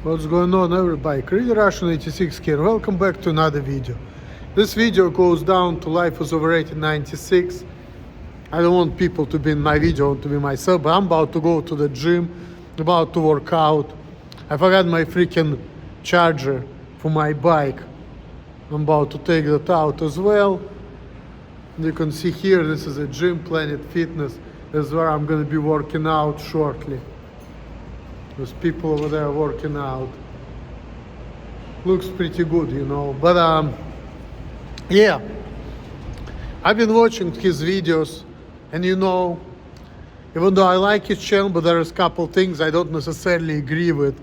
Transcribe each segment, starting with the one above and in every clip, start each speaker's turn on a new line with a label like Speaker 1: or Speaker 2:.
Speaker 1: What's going on, everybody? Really Russian 86 here. Welcome back to another video. This video goes down to Life is Overrated 96. I don't want people to be in my video, I want to be myself, but I'm about to go to the gym, about to work out. I forgot my freaking charger for my bike. I'm about to take that out as well. You can see here, this is a gym, Planet Fitness. This is where I'm gonna be working out shortly. There's people over there working out. Looks pretty good, you know. But yeah, I've been watching his videos, and you know, even though I like his channel, but there's a couple things I don't necessarily agree with,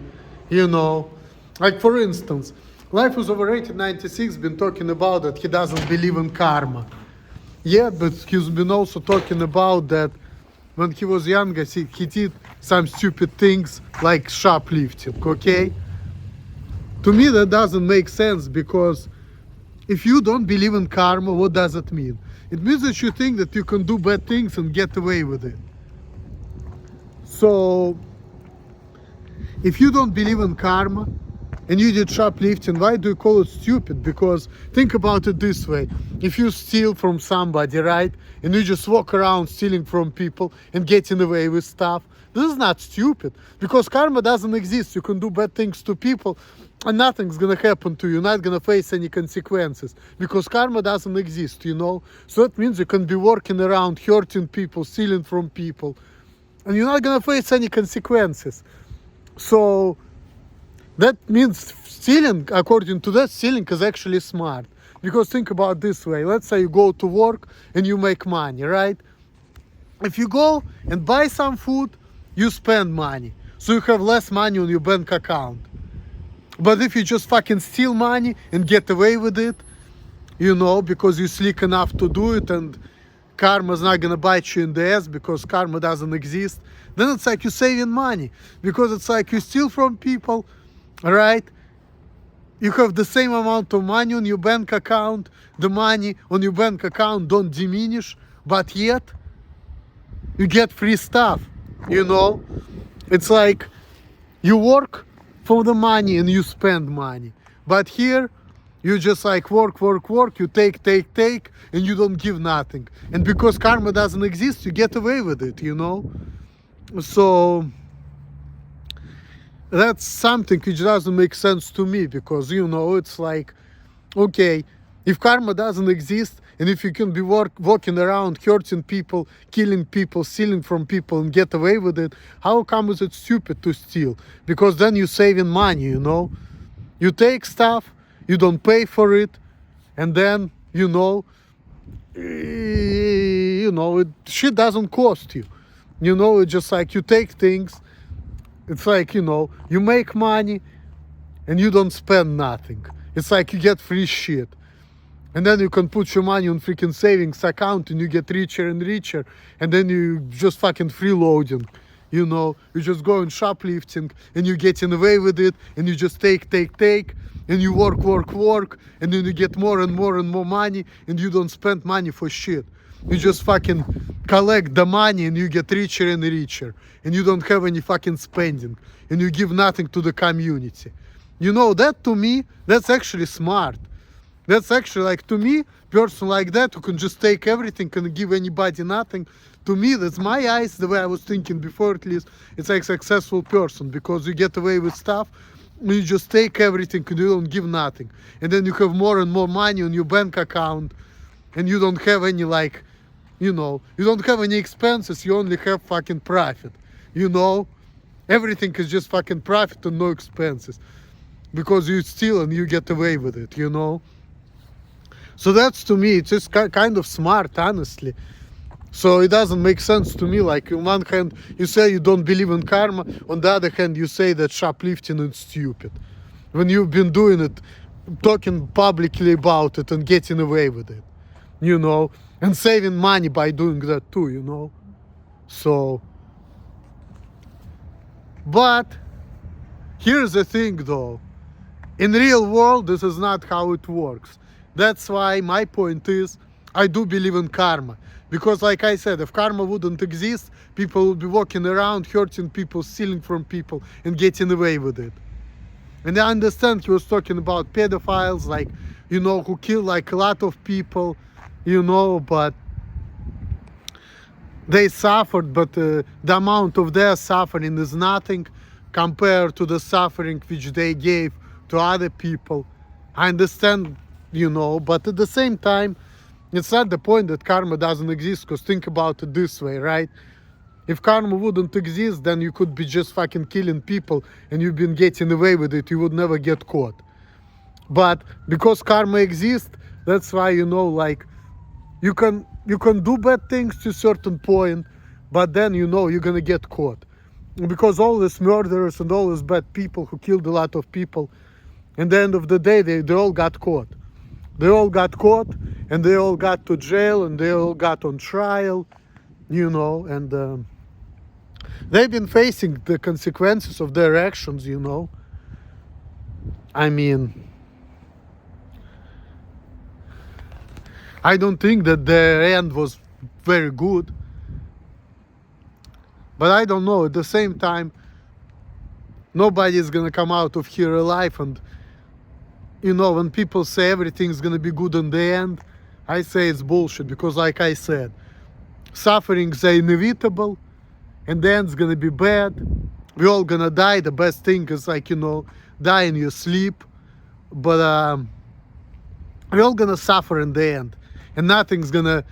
Speaker 1: you know. Like for instance, Life is Overrated 96 been talking about that he doesn't believe in karma. Yeah, but he's been also talking about that when he was younger, he did some stupid things like shoplifting, okay? To me, that doesn't make sense, because if you don't believe in karma, what does it mean? It means that you think that you can do bad things and get away with it. So, if you don't believe in karma, and you did shoplifting, why do you call it stupid? Because think about it this way. If you steal from somebody, right, and you just walk around stealing from people and getting away with stuff, this is not stupid, because karma doesn't exist. You can do bad things to people and nothing's gonna happen to you. You're not gonna face any consequences, because karma doesn't exist, you know. So that means you can be walking around hurting people, stealing from people, and you're not gonna face any consequences. So that means stealing, according to that, stealing is actually smart. Because think about this way. Let's say you go to work and you make money, right? If you go and buy some food, you spend money. So you have less money on your bank account. But if you just fucking steal money and get away with it, you know, because you're slick enough to do it and karma's not gonna bite you in the ass because karma doesn't exist, then it's like you're saving money. Because it's like you steal from people, right? You have the same amount of money on your bank account. The money on your bank account don't diminish, but yet you get free stuff, you know. It's like you work for the money and you spend money, but here you just like work, you take, and you don't give nothing. And because karma doesn't exist, you get away with it, you know. So that's something which doesn't make sense to me, because, you know, it's like, okay, if karma doesn't exist, and if you can be walking around hurting people, killing people, stealing from people and get away with it, how come is it stupid to steal? Because then you're saving money, you know. You take stuff, you don't pay for it, and then, you know, shit doesn't cost you. You know, it's just like you take things. It's like, you know, you make money and you don't spend nothing. It's like you get free shit. And then you can put your money on freaking savings account and you get richer and richer. And then you just fucking freeloading. You know, you just go and shoplifting and you getting away with it. And you just take. And you work. And then you get more and more money. And you don't spend money for shit. You just fucking collect the money and you get richer and richer. And you don't have any fucking spending. And you give nothing to the community. You know, that to me, that's actually smart. That's actually, like, to me, person like that who can just take everything and give anybody nothing. To me, that's my eyes, the way I was thinking before at least. It's like a successful person, because you get away with stuff. You just take everything and you don't give nothing. And then you have more and more money on your bank account. And you don't have any, like, you know, you don't have any expenses, you only have fucking profit, you know. Everything is just fucking profit and no expenses, because you steal and you get away with it, you know. So that's, to me, it's just kind of smart, honestly. So it doesn't make sense to me. Like, on one hand, you say you don't believe in karma, on the other hand, you say that shoplifting is stupid, when you've been doing it, talking publicly about it and getting away with it, you know, and saving money by doing that too, you know. So, but here's the thing though, in real world this is not how it works. That's why my point is, I do believe in karma. Because like I said, if karma wouldn't exist, people would be walking around hurting people, stealing from people and getting away with it. And I understand he was talking about pedophiles, like, you know, who kill like a lot of people, you know, but they suffered, but the amount of their suffering is nothing compared to the suffering which they gave to other people. I understand, you know, but at the same time, it's not the point that karma doesn't exist, because think about it this way, right? If karma wouldn't exist, then you could be just fucking killing people and you've been getting away with it. You would never get caught. But because karma exists, that's why, you know, like, you can do bad things to a certain point, but then, you know, you're gonna get caught. Because all these murderers and all these bad people who killed a lot of people, at the end of the day, they all got caught. They all got caught, and they all got to jail, and they all got on trial, you know, and they've been facing the consequences of their actions, you know. I mean, I don't think that their end was very good. But I don't know, at the same time, nobody is gonna come out of here alive. And, you know, when people say everything's gonna be good in the end, I say it's bullshit, because like I said, sufferings are inevitable, and the end's gonna be bad. We're all gonna die. The best thing is, like, you know, die in your sleep. But we're all gonna suffer in the end, and nothing's gonna,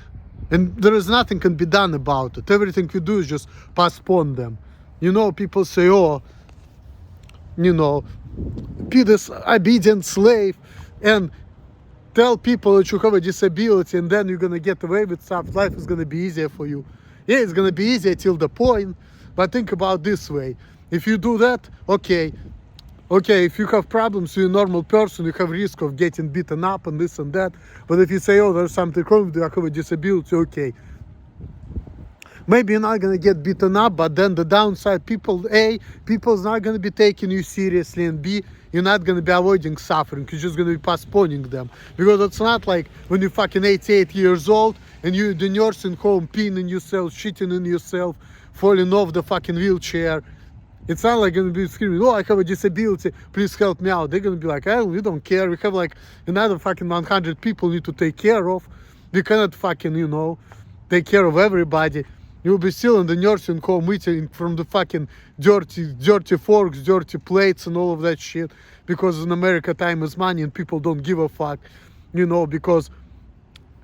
Speaker 1: and there is nothing can be done about it. Everything we do is just postpone them. You know, people say, oh, you know, be this obedient slave and tell people that you have a disability, and then you're gonna get away with stuff. Life is gonna be easier for you. Yeah, it's gonna be easier till the point, but think about this way. If you do that, okay, if you have problems with a normal person, you have risk of getting beaten up and this and that. But if you say, oh, there's something wrong with you, I have a disability, okay. Maybe you're not going to get beaten up, but then the downside, people's not going to be taking you seriously, and B, you're not going to be avoiding suffering. You're just going to be postponing them. Because it's not like when you're fucking 88 years old and you're in the nursing home, peeing in yourself, shitting in yourself, falling off the fucking wheelchair. It's not like going to be screaming, oh, I have a disability, please help me out. They're going to be like, oh, we don't care. We have like another fucking 100 people need to take care of. We cannot fucking, you know, take care of everybody. You'll be still in the nursing home eating from the fucking dirty forks, dirty plates and all of that shit. Because in America, time is money and people don't give a fuck, you know, because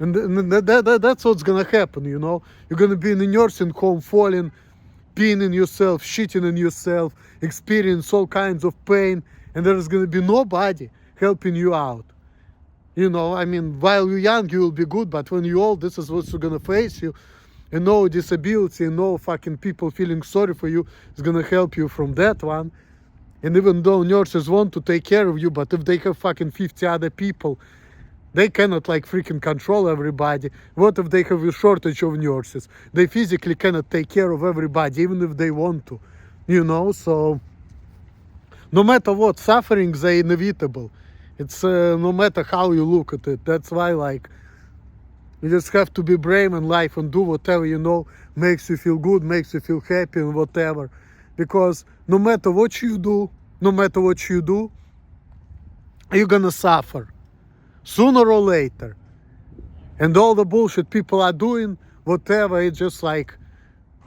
Speaker 1: that's what's going to happen, you know. You're going to be in the nursing home falling, peeing in yourself, shitting in yourself, experience all kinds of pain, and there's going to be nobody helping you out. You know, I mean, while you're young, you will be good, but when you're old, this is what's going to face you. And no disability, and no fucking people feeling sorry for you is going to help you from that one. And even though nurses want to take care of you, but if they have fucking 50 other people, they cannot like freaking control everybody. What if they have a shortage of nurses? They physically cannot take care of everybody, even if they want to, you know. So no matter what, sufferings are inevitable. It's no matter how you look at it. That's why, like, you just have to be brave in life and do whatever, you know, makes you feel good, makes you feel happy and whatever. Because no matter what you do, you're gonna suffer sooner or later. And all the bullshit people are doing, whatever, it's just like,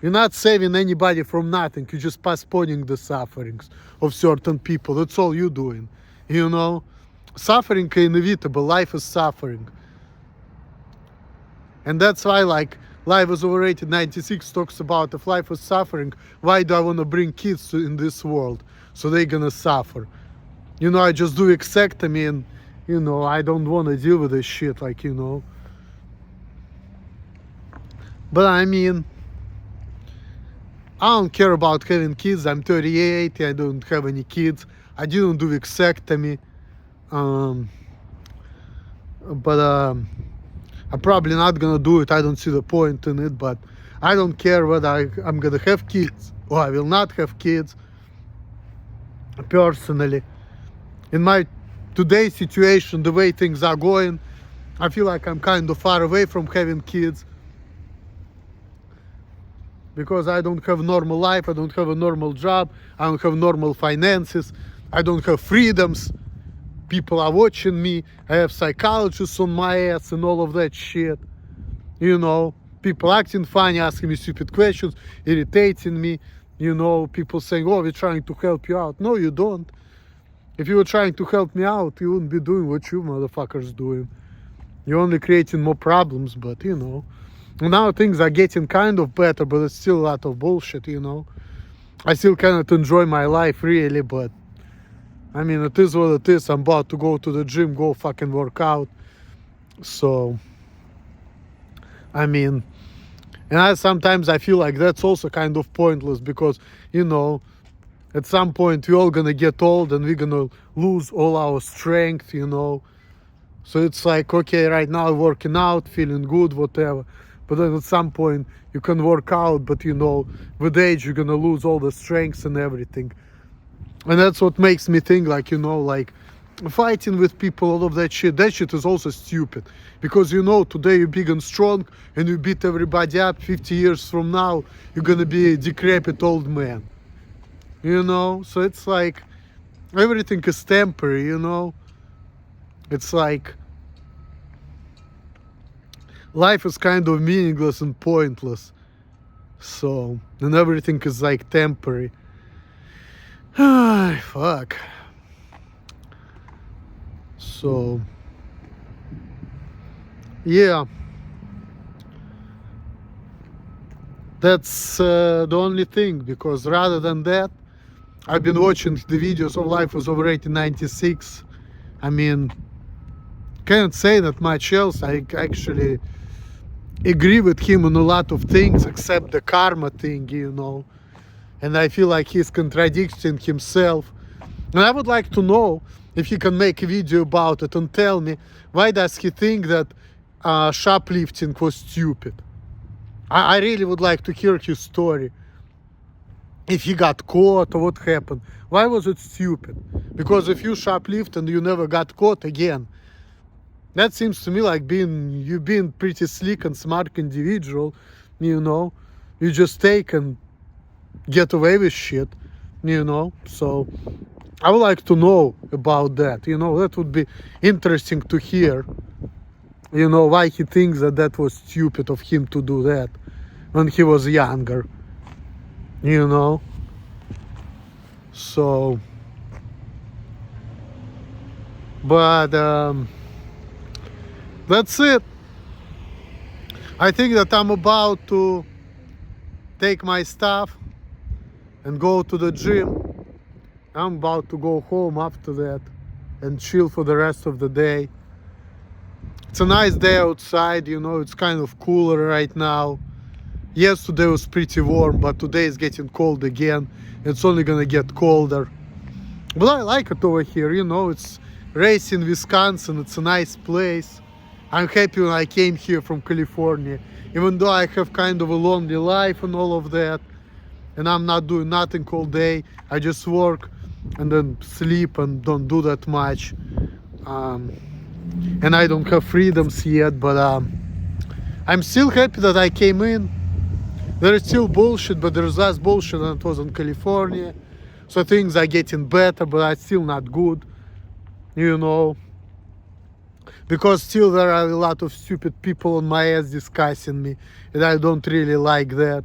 Speaker 1: you're not saving anybody from nothing. You're just postponing the sufferings of certain people. That's all you're doing, you know. Suffering is inevitable. Life is suffering. And that's why, like, Life is Overrated 96 talks about, if life is suffering, why do I want to bring kids in this world? So they're gonna suffer. You know, I just do vasectomy and, you know, I don't want to deal with this shit, like, you know. But I mean, I don't care about having kids. I'm 38, I don't have any kids. I didn't do vasectomy. But I'm probably not gonna do it. I don't see the point in it, but I don't care whether I'm gonna have kids or I will not have kids. Personally, in my today's situation, the way things are going, I feel like I'm kind of far away from having kids, because I don't have a normal life, I don't have a normal job, I don't have normal finances, I don't have freedoms. People are watching me. I have psychologists on my ass and all of that shit. You know, people acting funny, asking me stupid questions, irritating me. You know, people saying, oh, we're trying to help you out. No, you don't. If you were trying to help me out, you wouldn't be doing what you motherfuckers doing. You're only creating more problems, but you know. Now things are getting kind of better, but it's still a lot of bullshit, you know. I still cannot enjoy my life really, but I mean, it is what it is. I'm about to go to the gym, go fucking work out. So, I mean, and sometimes I feel like that's also kind of pointless because, you know, at some point we're all gonna get old and we're gonna lose all our strength, you know. So it's like, okay, right now working out, feeling good, whatever. But then at some point you can work out, but you know, with age you're gonna lose all the strengths and everything. And that's what makes me think, like, you know, like fighting with people, all of that shit is also stupid. Because, you know, today you're big and strong and you beat everybody up. 50 years from now you're gonna be a decrepit old man, you know. So it's like everything is temporary, you know. It's like life is kind of meaningless and pointless. So, and everything is like temporary. Fuck. So, yeah. That's the only thing, because rather than that, I've been watching the videos of Life Was Over 1896. I mean, can't say that much else. I actually agree with him on a lot of things except the karma thing, you know. And I feel like he's contradicting himself. And I would like to know if he can make a video about it and tell me why does he think that shoplifting was stupid. I really would like to hear his story. If he got caught or what happened. Why was it stupid? Because if you shoplift and you never got caught again, that seems to me like you being pretty slick and smart individual, you know. You just take and get away with shit, you know. So I would like to know about that, you know. That would be interesting to hear, you know, why he thinks that was stupid of him to do that when he was younger, you know. So, but that's it. I think that I'm about to take my stuff and go to the gym. I'm about to go home after that and chill for the rest of the day. It's a nice day outside, you know. It's kind of cooler right now. Yesterday was pretty warm, but today is getting cold again. It's only gonna get colder. But I like it over here, you know. It's Racine, Wisconsin. It's a nice place. I'm happy when I came here from California, even though I have kind of a lonely life and all of that, and I'm not doing nothing all day. I just work and then sleep and don't do that much, and I don't have freedoms yet, but I'm still happy that I came in. There is still bullshit, but there's less bullshit than it was in California, so things are getting better, but it's still not good, you know. Because still there are a lot of stupid people on my ass discussing me, and I don't really like that.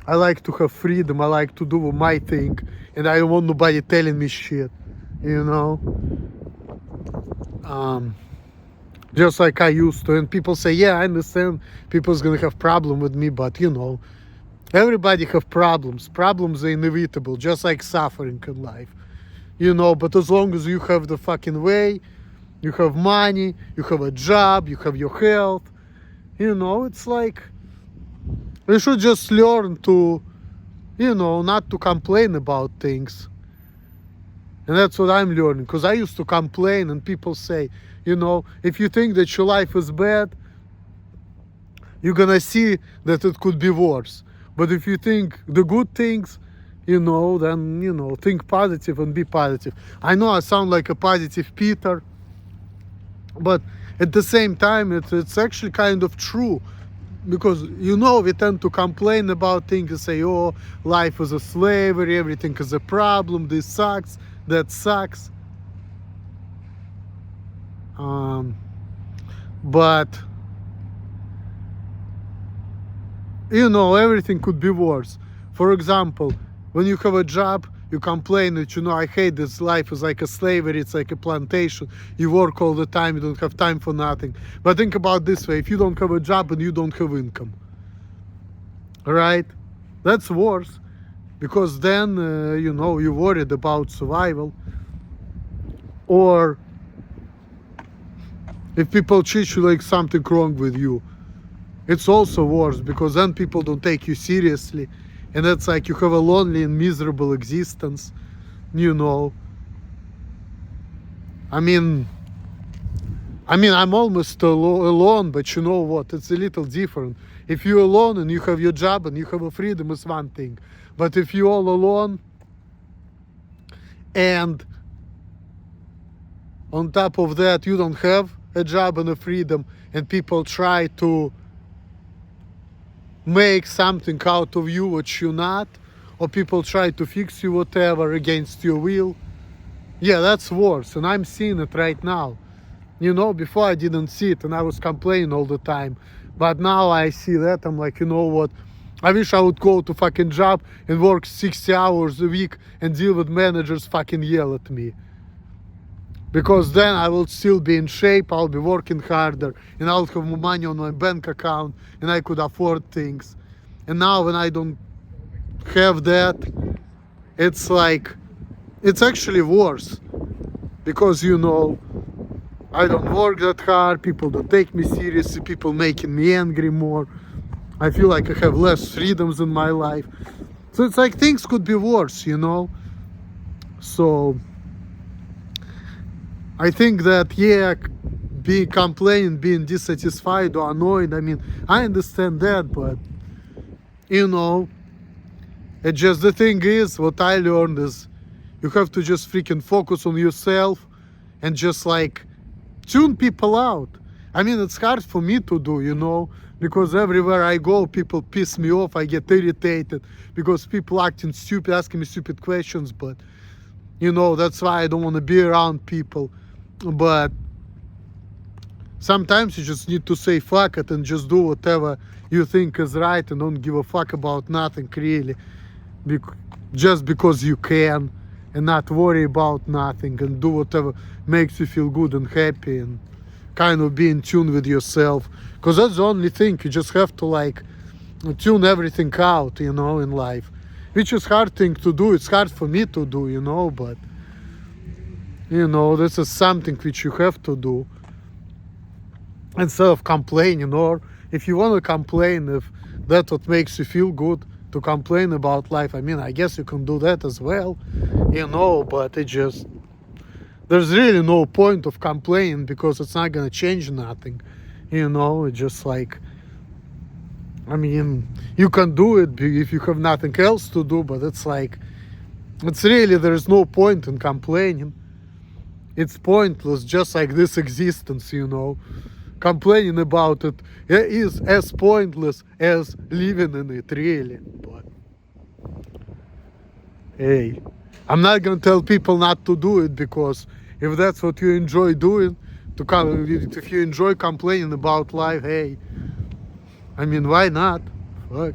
Speaker 1: I like to have freedom, I like to do my thing, and I don't want nobody telling me shit, you know. Just like I used to. And people say, yeah, I understand people's gonna have problem with me, but you know, everybody have problems. Problems are inevitable, just like suffering in life, you know. But as long as you have the fucking way, you have money, you have a job, you have your health, you know, it's like we should just learn to, you know, not to complain about things. And that's what I'm learning, because I used to complain, and people say, you know, if you think that your life is bad, you're gonna see that it could be worse. But if you think the good things, you know, then, you know, think positive and be positive. I know I sound like a positive Peter, but at the same time, it's actually kind of true. Because, you know, we tend to complain about things and say, oh, life is a slavery, everything is a problem, this sucks. that sucks. But you know, everything could be worse. For example, when you have a job, you complain that, you know, I hate this life, is like a slavery, it's like a plantation. You work all the time, you don't have time for nothing. But think about this way, if you don't have a job and you don't have income, right? That's worse, because then, you know, you're worried about survival. Or if people treat you like something wrong with you, it's also worse, because then people don't take you seriously. And it's like you have a lonely and miserable existence, you know. I mean, I'm almost alone, but you know what? It's a little different. If you're alone and you have your job and you have a freedom, it's one thing. But if you're all alone and on top of that you don't have a job and a freedom, and people try to make something out of you what you're not, or people try to fix you whatever against your will, yeah, that's worse. And I'm seeing it right now. You know, before I didn't see it and I was complaining all the time, but now I see that. I'm like, you know what, I wish I would go to fucking job and work 60 hours a week and deal with managers fucking yell at me, because then I will still be in shape, I'll be working harder, and I'll have more money on my bank account, and I could afford things. And now when I don't have that, it's like, it's actually worse, because, you know, I don't work that hard, people don't take me seriously, people making me angry more, I feel like I have less freedoms in my life. So it's like things could be worse, you know. So I think that, yeah, being complaining, being dissatisfied or annoyed, I mean, I understand that, but, you know, it just, the thing is, what I learned is, you have to just freaking focus on yourself and just like tune people out. I mean, it's hard for me to do, you know, because everywhere I go, people piss me off, I get irritated, because people acting stupid, asking me stupid questions, but, you know, that's why I don't want to be around people. But sometimes you just need to say fuck it and just do whatever you think is right, and don't give a fuck about nothing really, just because you can, and not worry about nothing, and do whatever makes you feel good and happy, and kind of be in tune with yourself, because that's the only thing. You just have to like tune everything out, you know, in life, which is hard thing to do. It's hard for me to do, you know, but, you know, this is something which you have to do instead of complaining. Or if you want to complain, if that's what makes you feel good, to complain about life, I mean, I guess you can do that as well, you know, but it just, there's really no point of complaining, because it's not gonna change nothing, you know. It's just like, I mean, you can do it if you have nothing else to do, but it's like, it's really, there's no point in complaining. It's pointless, just like this existence, you know. Complaining about it is as pointless as living in it, really. But hey, I'm not gonna tell people not to do it, because if that's what you enjoy doing, if you enjoy complaining about life, hey, I mean, why not? Fuck.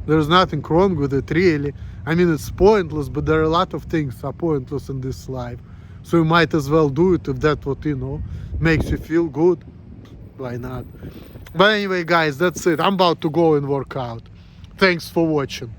Speaker 1: There's nothing wrong with it, really. I mean, it's pointless, but there are a lot of things are pointless in this life. So you might as well do it if that's what, you know, makes you feel good. Why not? But anyway, guys, that's it. I'm about to go and work out. Thanks for watching.